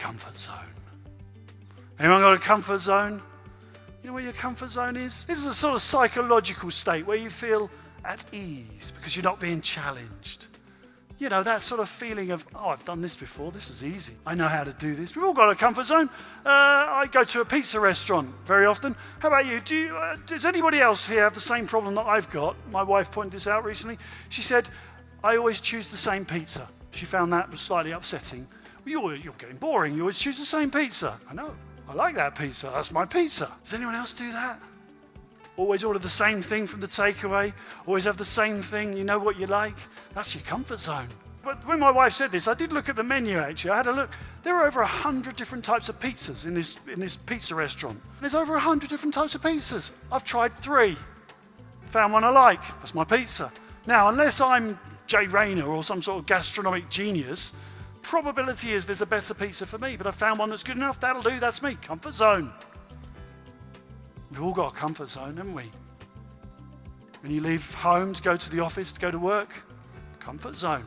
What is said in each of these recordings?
comfort zone. Anyone got a comfort zone? You know what your comfort zone is? This is a sort of psychological state where you feel at ease because you're not being challenged. You know, that sort of feeling of, oh, I've done this before, this is easy. I know how to do this. We've all got a comfort zone. I go to a pizza restaurant very often. How about you? Does anybody else here have the same problem that I've got? My wife pointed this out recently. She said, I always choose the same pizza. She found that was slightly upsetting. Well, you're getting boring. You always choose the same pizza. I know. I like that pizza. That's my pizza. Does anyone else do that? Always order the same thing from the takeaway. Always have the same thing. You know what you like. That's your comfort zone. But when my wife said this, I did look at the menu actually. I had a look. There are over 100 different types of pizzas in this pizza restaurant. There's over 100 different types of pizzas. I've tried 3. Found one I like. That's my pizza. Now, unless I'm Jay Rayner or some sort of gastronomic genius, probability is there's a better pizza for me. But I found one that's good enough. That'll do. That's me. Comfort zone. We've all got a comfort zone, haven't we? When you leave home to go to the office, to go to work, comfort zone.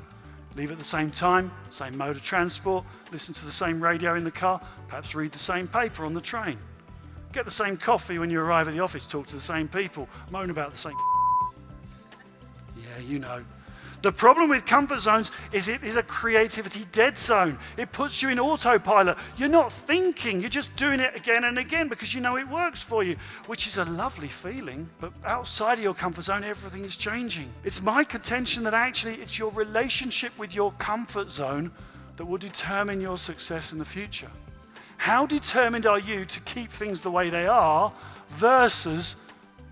Leave at the same time, same mode of transport, listen to the same radio in the car, perhaps read the same paper on the train. Get the same coffee when you arrive at the office, talk to the same people, moan about the same. Yeah, you know. The problem with comfort zones is it is a creativity dead zone. It puts you in autopilot. You're not thinking, you're just doing it again and again because you know it works for you, which is a lovely feeling. But outside of your comfort zone, everything is changing. It's my contention that actually it's your relationship with your comfort zone that will determine your success in the future. How determined are you to keep things the way they are versus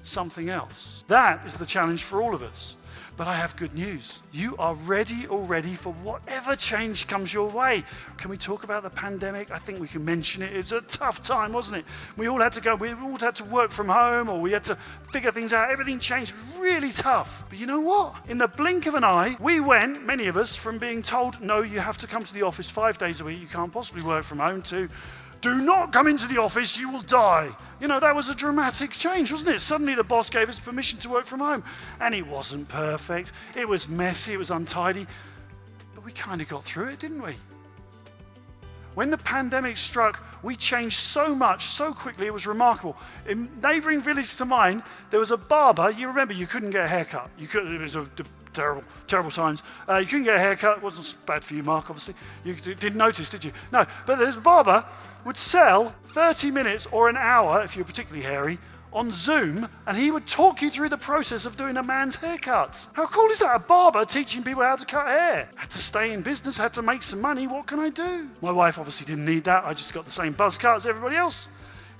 something else? That is the challenge for all of us. But I have good news. You are ready already for whatever change comes your way. Can we talk about the pandemic? I think we can mention it. It was a tough time, wasn't it? We all had to work from home, or we had to figure things out. Everything changed. It was really tough. But you know what? In the blink of an eye, we went, many of us, from being told, no, you have to come to the office 5 days a week, you can't possibly work from home, to do not come into the office, you will die. You know, that was a dramatic change, wasn't it? Suddenly the boss gave us permission to work from home. And it wasn't perfect. It was messy, it was untidy. But we kind of got through it, didn't we? When the pandemic struck, we changed so much, so quickly, it was remarkable. In neighbouring village to mine, there was a barber. You remember, you couldn't get a haircut. It was terrible times. You couldn't get a haircut. It wasn't bad for you, Mark, obviously. You didn't notice, did you? No, but there's a barber would sell 30 minutes or an hour, if you're particularly hairy, on Zoom, and he would talk you through the process of doing a man's haircuts. How cool is that? A barber teaching people how to cut hair. Had to stay in business, had to make some money. What can I do? My wife obviously didn't need that. I just got the same buzz cut as everybody else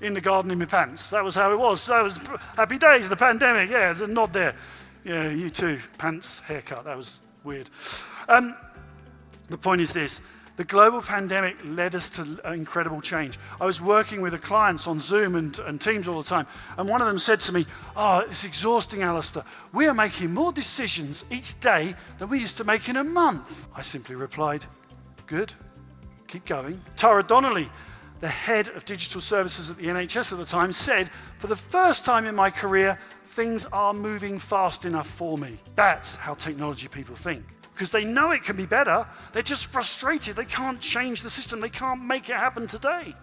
in the garden in my pants. That was how it was. That was happy days, the pandemic. Yeah, there's a nod there. Yeah, you too. Pants, haircut. That was weird. The point is this. The global pandemic led us to incredible change. I was working with the clients on Zoom and Teams all the time, and one of them said to me, oh, it's exhausting, Alistair. We are making more decisions each day than we used to make in a month. I simply replied, good, keep going. Tara Donnelly, the head of digital services at the NHS at the time, said, for the first time in my career, things are moving fast enough for me. That's how technology people think. Because they know it can be better, they're just frustrated. They can't change the system. They can't make it happen today.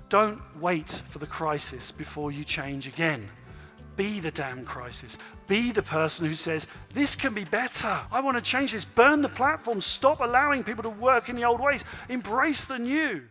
Don't wait for the crisis before you change again. Be the damn crisis. Be the person who says, this can be better. I want to change this. Burn the platform. Stop allowing people to work in the old ways. Embrace the new.